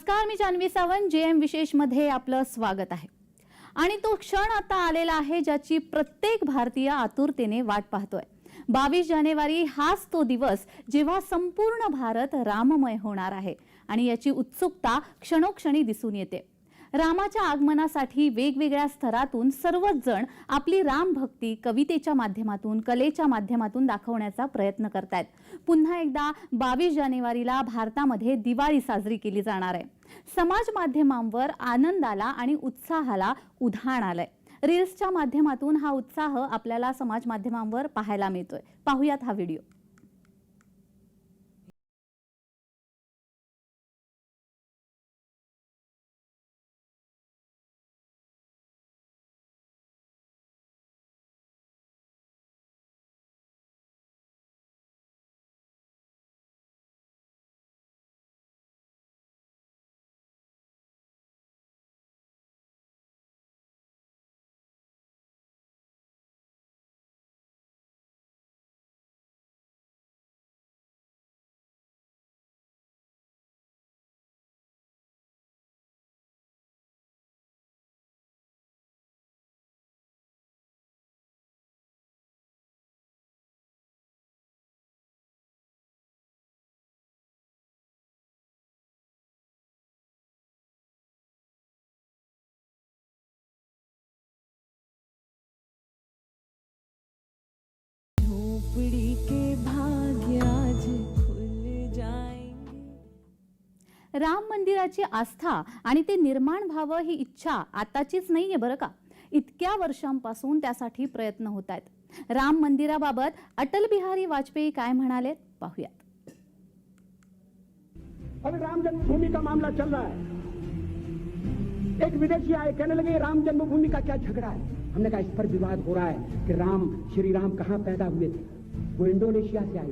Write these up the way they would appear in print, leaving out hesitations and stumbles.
नमस्कार, मी जान्हवी सावंत. जेएम विशेष मध्ये आपलं स्वागत आहे. आणि तो क्षण आता आलेला आहे ज्याची प्रत्येक भारतीय आतुरतेने वाट पाहतोय. 22 जानेवारी हाच तो दिवस जेव्हा संपूर्ण भारत राममय होणार आहे आणि याची उत्सुकता क्षणोक्षणी दिसून येते. रामाच्या आगमनासाठी वेगवेगळ्या स्तरातून सर्वच जण आपली राम भक्ती कवितेच्या माध्यमातून, कलेच्या माध्यमातून दाखवण्याचा प्रयत्न करतात. पुन्हा एकदा 22 जानेवारीला भारतामध्ये दिवाळी साजरी केली जाणार आहे. समाज माध्यमांवर आनंदाला आणि उत्साहाला उधाण आलंय. रील्सच्या माध्यमातून हा उत्साह आपल्याला समाज माध्यमांवर पाहायला मिळतोय. पाहूयात हा व्हिडिओ. के भाग्य आज खुल जाएंगे. राम मंदिराची आस्था आणि ते निर्माण व्हावं ही इच्छा आताचीच नाहीये बरं का. इतक्या वर्षांपासून त्यासाठी प्रयत्न होत आहेत. राम मंदिराबाबत अटल बिहारी वाजपेयी काय म्हणाले पाहूयात. अभी राम जन्मभूमि का मामला चल रहा है. एक विदेशी आए, कहने लगे राम जन्मभूमि का क्या झगड़ा है. हमने कहा इस पर विवाद हो रहा है कि श्री राम कहाँ पैदा हुए थे. वो इंडोनेशिया से आए थे,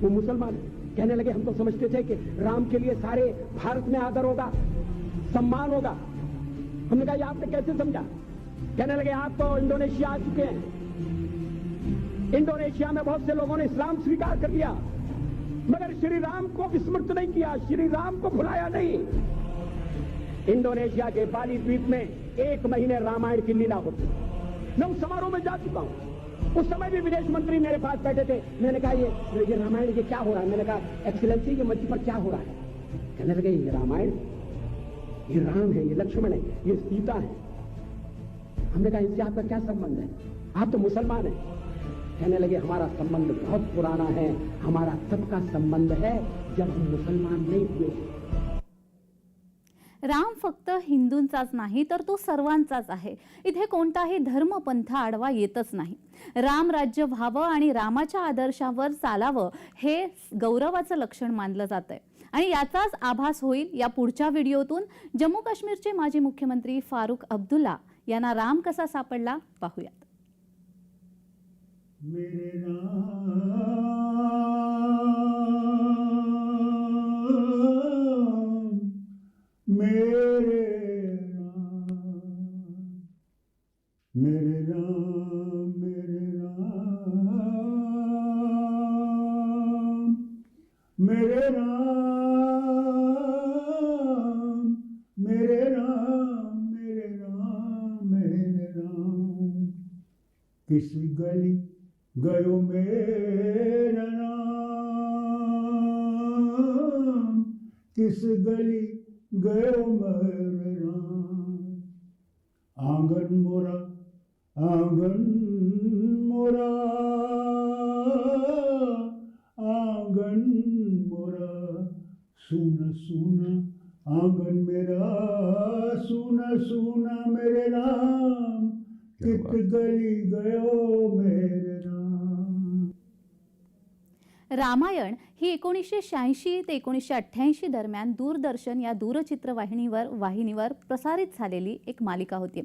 वो मुसलमान. कहने लगे हम तो समझते थे कि राम के लिए सारे भारत में आदर होगा, सम्मान होगा. हमने कहा ये आपने कैसे समझा. कहने लगे आप तो इंडोनेशिया आ चुके हैं. इंडोनेशिया में बहुत से लोगों ने इस्लाम स्वीकार कर लिया, मगर श्री राम को विस्मृत नहीं किया, श्री राम को भुलाया नहीं. इंडोनेशिया के बाली द्वीप में 1 महीने रामायण की लीला होती. मैं उस समारोह में जा चुका हूं. उस समय भी विदेश मंत्री मेरे पास बैठे थे. मैंने कहा ये रामायण ये क्या हो रहा है. मैंने कहा एक्सीलेंसी के मंच पर क्या हो रहा है. कहने लगे ये रामायण, ये राम है, ये लक्ष्मण है, ये सीता है. हमने कहा इनसे आपका क्या संबंध है, आप तो मुसलमान हैं. कहने लगे हमारा संबंध बहुत पुराना है, हमारा सबका संबंध है जब हम मुसलमान नहीं हुए. राम फक्त हिंदूंचाच नाही तर तो सर्वांचाच आहे. इथे कोणताही धर्मपंथ आडवा येतच नाही. राम राज्य व्हावं आणि रामाच्या आदर्शावर चालावं हे गौरवाचं लक्षण मानलं जातंय. आणि याचाच आभास होईल या पुढच्या व्हिडिओतून. जम्मू काश्मीरचे माजी मुख्यमंत्री फारुख अब्दुल्ला यांना राम कसा सापडला पाहूयात. मेरे राम मेरे राम मेरे राम मेरे राम मेरे राम मेरे राम मेरे राम मेरे राम. किसी गली गयो मेरा राम, किस गली गयो मेरा राम. आंगन मोरा आंगन मोरा आंगन मोरा सुना सुना आंगन मेरा सुना सुना मेरे राम. कित गली गयो मेरे राम. रामायण ही 1986 ते 1988 दरम्यान दूरदर्शन या दूरचित्रवाहिनीवर प्रसारित झालेली एक मालिका होती.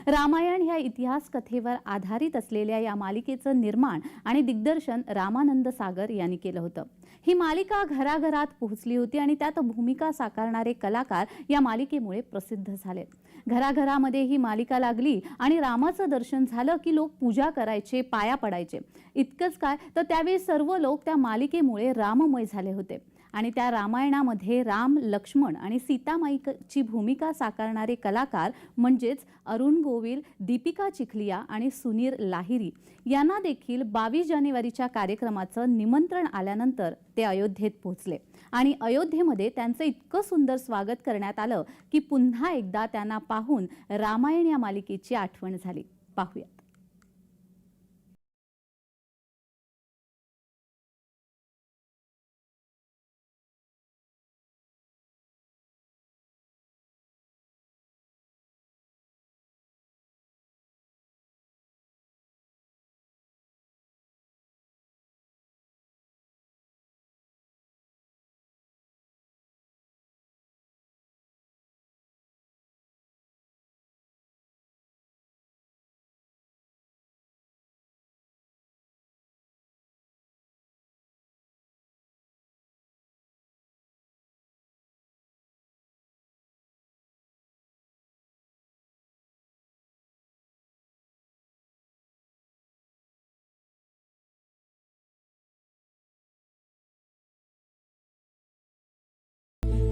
रामायण ह्या इतिहास कथेवर आधारित असलेल्या या मालिकेचं निर्माण आणि दिग्दर्शन रामानंद सागर यांनी केलं होतं. ही मालिका घराघरात पोहोचली होती आणि त्यात भूमिका साकारणारे कलाकार या मालिकेमुळे प्रसिद्ध झाले. घराघरामध्ये ही मालिका लागली आणि रामाचं दर्शन झालं की लोक पूजा करायचे, पाया पडायचे. इतकंच काय तर त्यावेळी सर्व लोक त्या मालिकेमुळे राममय झाले होते. आणि त्या रामायणामध्ये राम, लक्ष्मण आणि सीतामाईची भूमिका साकारणारे कलाकार म्हणजेच अरुण गोविल, दीपिका चिखलिया आणि सुनील लाहिरी यांना देखील 22 जानेवारीच्या कार्यक्रमाचं निमंत्रण आल्यानंतर ते अयोध्येत पोहोचले आणि अयोध्येमध्ये त्यांचं इतकं सुंदर स्वागत करण्यात आलं की पुन्हा एकदा त्यांना पाहून रामायण या मालिकेची आठवण झाली. पाहूया.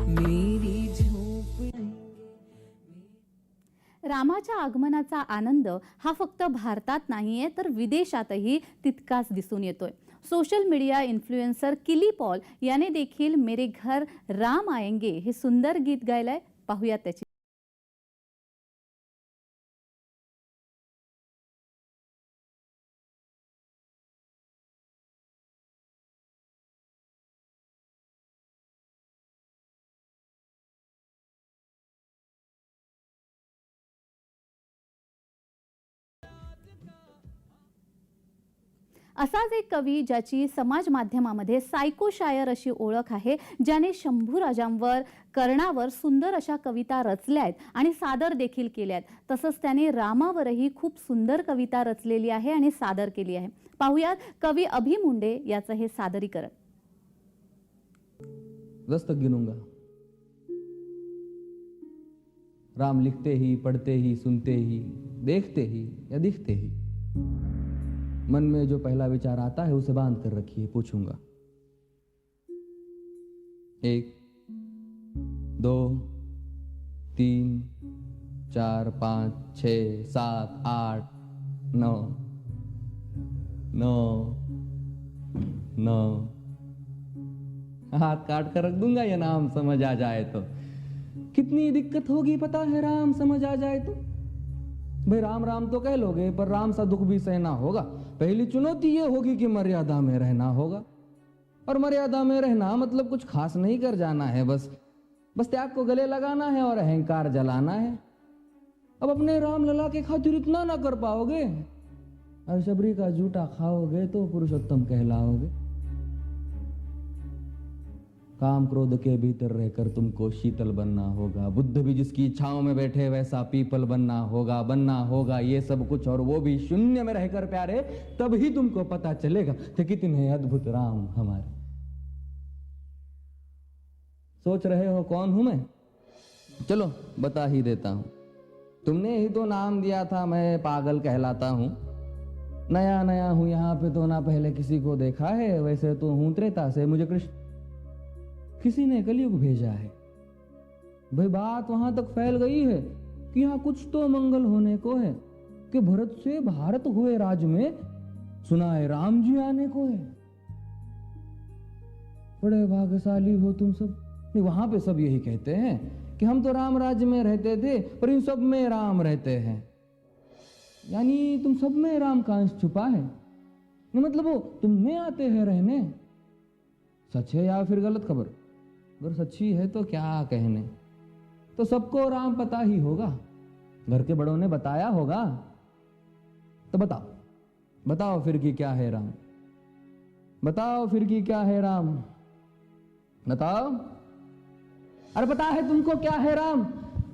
मेरी झोपड़ी रामाच्या आगमनाचा आनंद हा फक्त भारतात नाहीये तर विदेशातही तितकाच दिसून येतोय. सोशल मीडिया इन्फ्लुएन्सर किली पॉल याने देखील मेरे घर राम आएंगे हे सुंदर गीत गायलंय. पाहूया त्याची. असाच एक कवी ज्याची समाज माध्यमामध्ये सायको शायर अशी ओळख आहे, ज्याने शंभूराजांवर, कर्णावर सुंदर अशा कविता रचल्या आहेत आणि सादर देखील केल्या आहेत. तसंच त्याने रामावरही खूप सुंदर कविता रचलेली आहे आणि सादर केली आहे. पाहूयात कवी अभि मुंडे याचं हे सादरीकरण. दस्तक गिनूंगा. राम लिखते ही, पढ़ते ही, सुनते ही, देखते ही या दिखते ही, मन में जो पहला विचार आता है उसे बांध कर रखिए, पूछूंगा. 1 2 3 4 5 6 7 8 9 9 9. हाथ काट कर रख दूंगा ये नाम समझ आ जाए तो. कितनी दिक्कत होगी पता है राम समझ आ जाए तो. भाई राम राम तो कह लोगे पर राम सा दुख भी सहना होगा. पहली चुनौती ये होगी कि मर्यादा में रहना होगा. और मर्यादा में रहना मतलब कुछ खास नहीं कर जाना है, बस त्याग को गले लगाना है और अहंकार जलाना है. अब अपने राम लला के खातिर इतना ना कर पाओगे और शबरी का जूठा खाओगे तो पुरुषोत्तम कहलाओगे. काम क्रोध के भीतर रहकर तुमको शीतल बनना होगा. बुद्ध भी जिसकी इच्छाओं में बैठे वैसा पीपल बनना होगा. ये सब कुछ और वो भी शून्य में रहकर प्यारे, तब ही तुमको पता चलेगा कि कितने अद्भुत राम हमारे. सोच रहे हो कौन हूं मैं? चलो बता ही देता हूं. तुमने ही तो नाम दिया था मैं पागल कहलाता हूं. नया नया हूं यहां पे तो ना पहले किसी को देखा है. वैसे तो हूं त्रेता से, मुझे कृष्ण किसी ने कलयुग भेजा है. भाई बात वहां तक फैल गई है कि यहाँ कुछ तो मंगल होने को है कि भरत से भारत हुए राज में सुना है राम जी आने को है. बड़े भाग्यशाली हो तुम सब. नहीं, वहां पे सब यही कहते हैं कि हम तो राम राज्य में रहते थे पर इन सब में राम रहते हैं. यानी तुम सब में राम का अंश छुपा है. मतलब वो तुम में आते हैं रहने. सच है या फिर गलत खबर? अगर सच्ची है तो क्या कहने. तो सबको राम पता ही होगा. घर के बड़ों ने बताया होगा. तो बताओ फिर कि क्या है राम. बताओ फिर कि क्या है राम. बताओ. अरे पता है तुमको क्या है राम?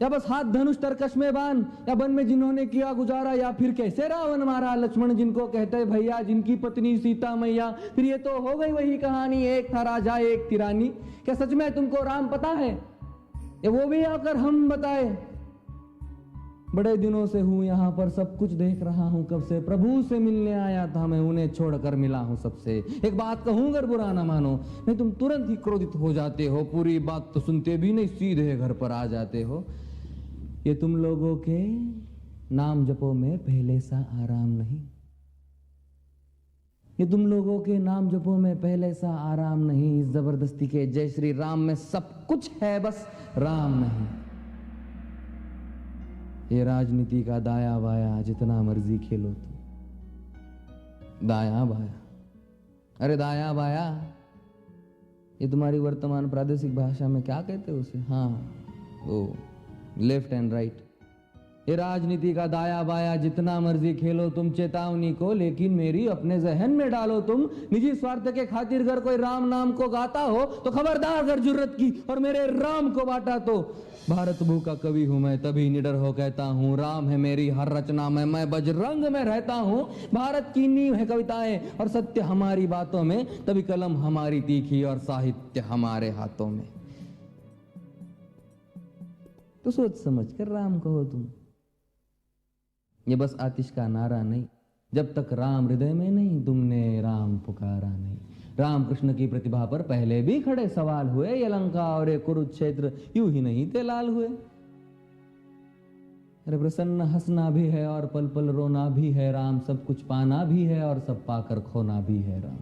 या बस हाथ धनुष तरकश में बांध, या वन में जिन्होंने किया गुजारा, या फिर कैसे रावण मारा लक्ष्मण जिनको कहते भैया, जिनकी पत्नी सीता मैया. फिर ये तो हो गई वही कहानी, एक था राजा एक थी रानी. क्या सच में तुमको राम पता है? या वो भी आकर हम बताए. बड़े दिनों से हूँ यहाँ पर, सब कुछ देख रहा हूँ कब से। प्रभु से मिलने आया था मैं, उन्हें छोड़कर मिला हूँ सबसे। एक बात कहूँ अगर बुरा ना मानो, नहीं तुम तुरंत ही क्रोधित हो जाते हो, पूरी बात तो सुनते भी नहीं, सीधे घर पर आ जाते हो। ये तुम लोगों के नाम जपो में पहले सा आराम नहीं, ये तुम लोगों के नाम जपो में पहले सा आराम नहीं। इस जबरदस्ती के जय श्री राम में सब कुछ है, बस राम नहीं। ये राजनीति का दाया बाया जितना मर्जी खेलो तुम, दाया बाया, अरे दाया बाया, ये तुम्हारी वर्तमान प्रादेशिक भाषा में क्या कहते हो उसे? हाँ, वो लेफ्ट एंड राइट। ये राजनीति का दाया बाया जितना मर्जी खेलो तुम चेतावनी को, लेकिन मेरी अपने जहन में डालो तुम। निजी स्वार्थ के खातिर अगर कोई राम नाम को गाता हो तो खबरदार अगर जुर्रत की और मेरे राम को बांटा तो। भारत भू का कवि हूं मैं, तभी निडर हो कहता हूं, राम है मेरी हर रचना में, मैं बजरंग में रहता हूं। भारत की नींव है कविताएं और सत्य हमारी बातों में, तभी कलम हमारी तीखी और साहित्य हमारे हाथों में। तो सोच समझ कर राम कहो तुम। ये बस आतिश का नारा नहीं, जब तक राम हृदय में नहीं तुमने राम पुकारा नहीं। राम कृष्ण की प्रतिभा पर पहले भी खड़े सवाल हुए, ये लंका और ये कुरुक्षेत्र यूं ही नहीं थे लाल हुए। अरे प्रसन्न हंसना भी है और पल पल रोना भी है राम, सब कुछ पाना भी है और सब पाकर खोना भी है राम।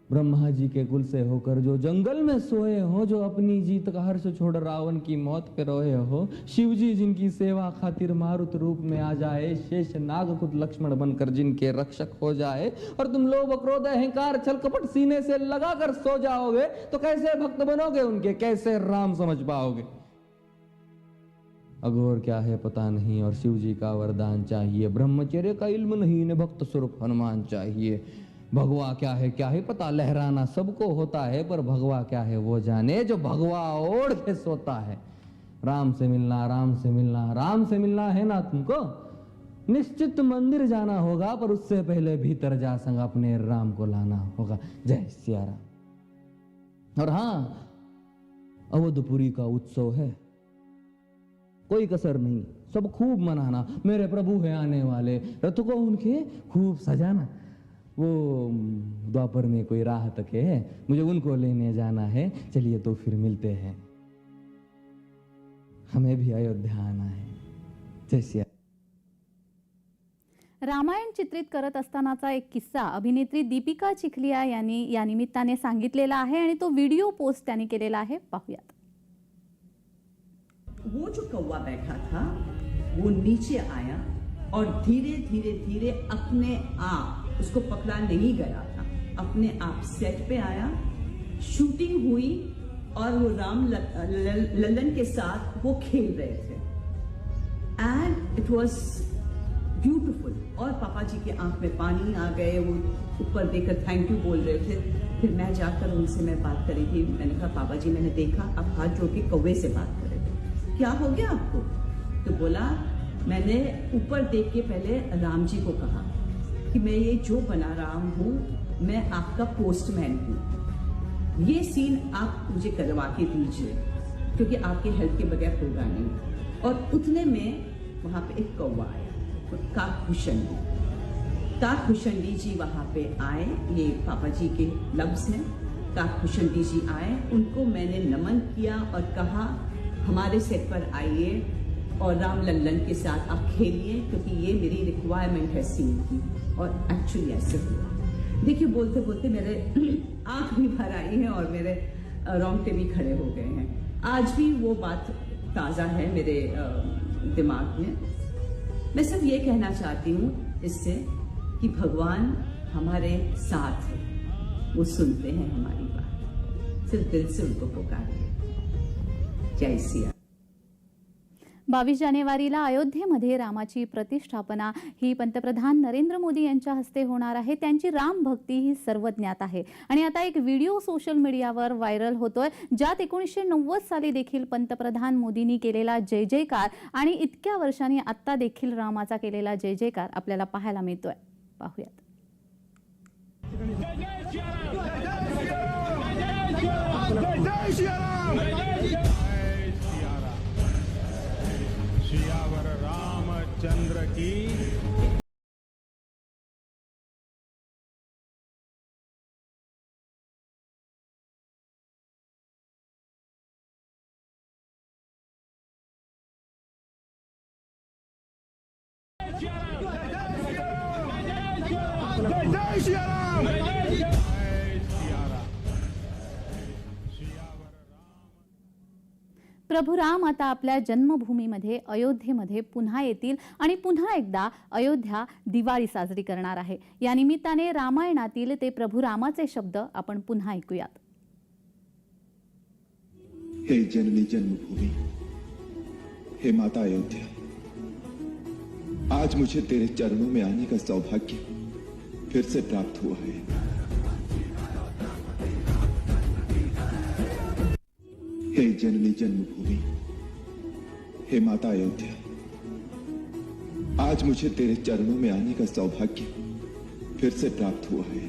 ब्रह्मा जी के कुल से होकर जो जंगल में सोए हो, जो अपनी जीत का हर्ष छोड़ रावण की मौत पे रोए हो, शिव जी जिनकी सेवा खातिर मारुत रूप में आ जाए, शेष नाग खुद लक्ष्मण बनकर जिनके रक्षक हो जाए, और तुम लोभ क्रोध अहंकार छल कपट सीने से लगा कर सो जाओगे, तो कैसे भक्त बनोगे उनके, कैसे राम समझ पाओगे? अघोर क्या है पता नहीं और शिव जी का वरदान चाहिए, ब्रह्मचर्य का इल्म नहीं ने भक्त स्वरूप हनुमान चाहिए। भगवा क्या है पता, लहराना सबको होता है, पर भगवा क्या है वो जाने जो भगवा ओढ़ के सोता है। राम से मिलना, राम से मिलना, राम से मिलना है ना तुमको, निश्चित मंदिर जाना होगा, पर उससे पहले भीतर जा संग अपने राम को लाना होगा। जय सिया राम। और हाँ, अवधपुरी का उत्सव है, कोई कसर नहीं, सब खूब मनाना। मेरे प्रभु है आने वाले, रथ को उनके खूब सजाना। वो द्वापर में कोई राह तक है, मुझे उनको लेने जाना है, चलिए तो फिर मिलते हैं। हमें भी अयोध्या आना है। जय सिया। रामायण चित्रित करत असतानाचा एक किस्सा अभिनेत्री दीपिका चिखलिया यांनी या निमित्ताने सांगितलेला आहे आणि तो व्हिडिओ पोस्ट त्यांनी केलेला आहे, पाहूयात। वो जो कौवा बैठा था वो नीचे आया और धीरे धीरे धीरे अपने आप, उसको पकड़ा नहीं गया था, अपने आप सेट पे आया, शूटिंग हुई और वो राम लल्लन के साथ वो खेल रहे थे एंड इट वाज ब्यूटीफुल। और पापा जी के आंख में पानी आ गए, वो ऊपर देखकर थैंक यू बोल रहे थे। फिर मैं जाकर उनसे मैं बात करी थी, मैंने कहा पापा जी मैंने देखा आप हाथ जोड़ के कौवे से बात कर रहे थे, क्या हो गया आपको? तो बोला मैंने ऊपर देख के पहले राम जी को कहा कि मैं ये जो बना रहा हूँ मैं आपका पोस्टमैन हूँ, ये सीन आप मुझे करवा के दीजिए क्योंकि आपके हेल्प के बगैर होगा नहीं। और उतने में वहाँ पे एक कौवा आया, काकभूषणी जी वहाँ पे आए, ये पापा जी के लफ्ज हैं। काकभूषणी जी आए, उनको मैंने नमन किया और कहा हमारे सेट पर आइए और राम लल्लन के साथ आप खेलिए क्योंकि ये मेरी रिक्वायरमेंट है सीन की। और एक्चुअली ऐसे हुआ। देखिए बोलते बोलते मेरे आंख भी भर आई है और मेरे रोंगटे भी खड़े हो गए हैं। आज भी वो बात ताज़ा है मेरे दिमाग में। मैं सिर्फ ये कहना चाहती हूँ इससे कि भगवान हमारे साथ है, वो सुनते हैं हमारी बात, सिर्फ दिल से उनको पुकारिए। जय सिया। 22 जानेवारीला अयोध्येमध्ये रामाची प्रतिष्ठापना ही पंतप्रधान नरेंद्र मोदी यांच्या हस्ते होणार आहे। त्यांची राम भक्ती ही सर्वज्ञात आहे आणि आता एक व्हिडिओ सोशल मीडियावर व्हायरल होतोय, ज्यात 1990 साली देखील पंतप्रधान मोदींनी केलेला जय जयकार आणि इतक्या वर्षांनी आता देखील रामाचा केलेला जय जयकार आपल्याला पाहायला मिळतोय, पाहूयात। जय श्री राम। रामचंद्र की। प्रभू राम आता आपल्या जन्मभूमीमध्ये अयोध्येमध्ये पुन्हा येतील आणि पुन्हा एकदा अयोध्या दिवाळी साजरी करणार आहे। या निमित्ताने रामायणातील ते प्रभू रामाचे शब्द आपण पुन्हा ऐकूयात। हे जननी जन्मभूमि, हे माता अयोध्या, आज मुझे तेरे चरणों में आने का सौभाग्य फिर से प्राप्त हुआ है। हे जननी जन्मभूमि, हे माता अयोध्या, आज मुझे तेरे चरणों में आने का सौभाग्य फिर से प्राप्त हुआ है।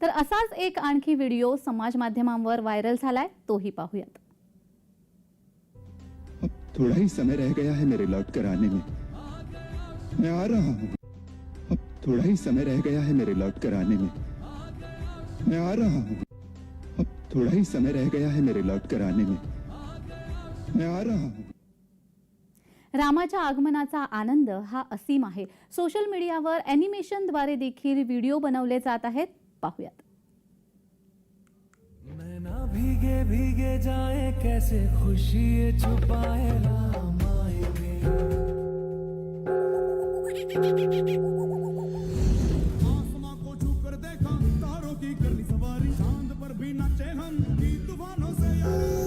तर असाच एक आणखी व्हिडिओ समाज माध्यमांवर व्हायरल झालाय, तोही पाहूयात। अब थोड़ा ही समय रह गया है मेरे लौट कर आने में, मैं आ रहा हूं। अब थोड़ा ही समय रह गया है मेरे लौट कर आने में, मैं आ रहा हूं। अब थोड़ा ही समय रह गया है मेरे लौट कर आने में, मैं आ रहा हूं। रामाच्या आगमनाचा आनंद हा असीम आहे। सोशल मीडियावर ॲनिमेशनद्वारे देखील व्हिडिओ बनवले जात आहेत, पाहूयात। नैना भीगे भीगे जाए कैसे खुशी ये छुपाए राम आएंगे। आसमां को छू कर देखा, तारों की करनी सवारी, चांद पर भी नाचे हम की तूफानों से यारी।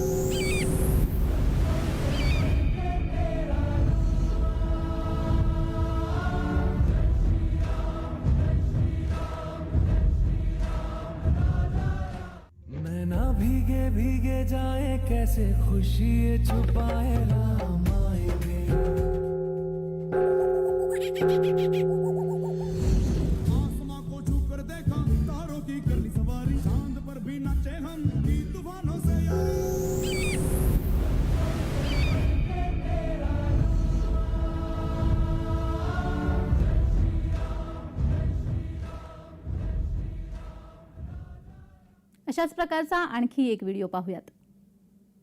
नैना भीगे भीगे जाए कैसे खुशी ये छुपाए राम आएंगे। आसमां को छू कर देखा, तारों की करनी सवारी, चांद पर भी नाचे हम की तूफानों से यारी। अशाच प्रकारचा आणखी एक व्हिडिओ पाहूयात।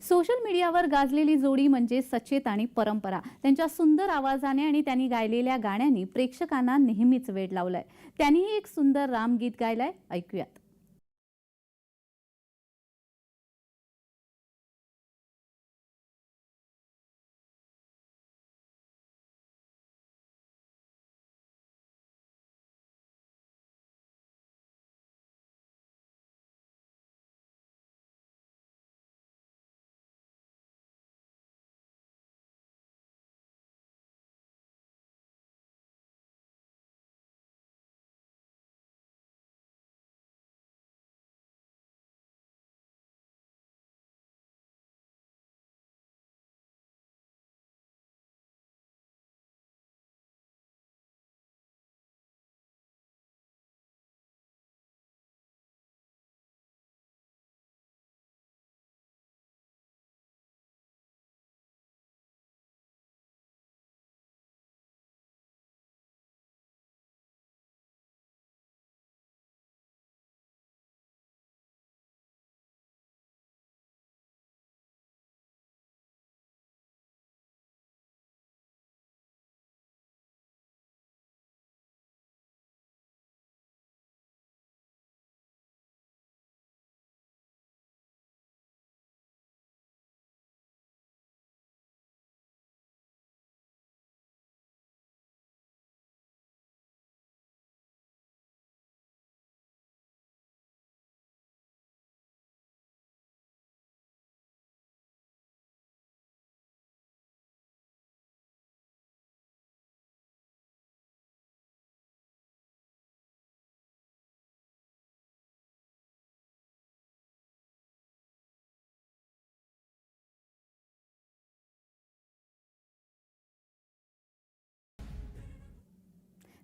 सोशल मीडियावर गाजलेली जोडी म्हणजे सचेत आणि परंपरा। त्यांच्या सुंदर आवाजाने आणि त्यांनी गायलेल्या गाण्यांनी प्रेक्षकांना नेहमीच वेड लावलंय। त्यांनीही एक सुंदर रामगीत गायलंय, ऐकूयात।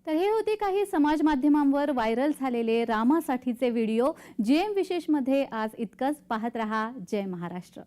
तर हे होते काही समाज माध्यमांवर व्हायरल झालेले रामासाठीचे व्हिडिओ। जेएम विशेषमध्ये आज इतकंच। पाहत रहा जय महाराष्ट्र।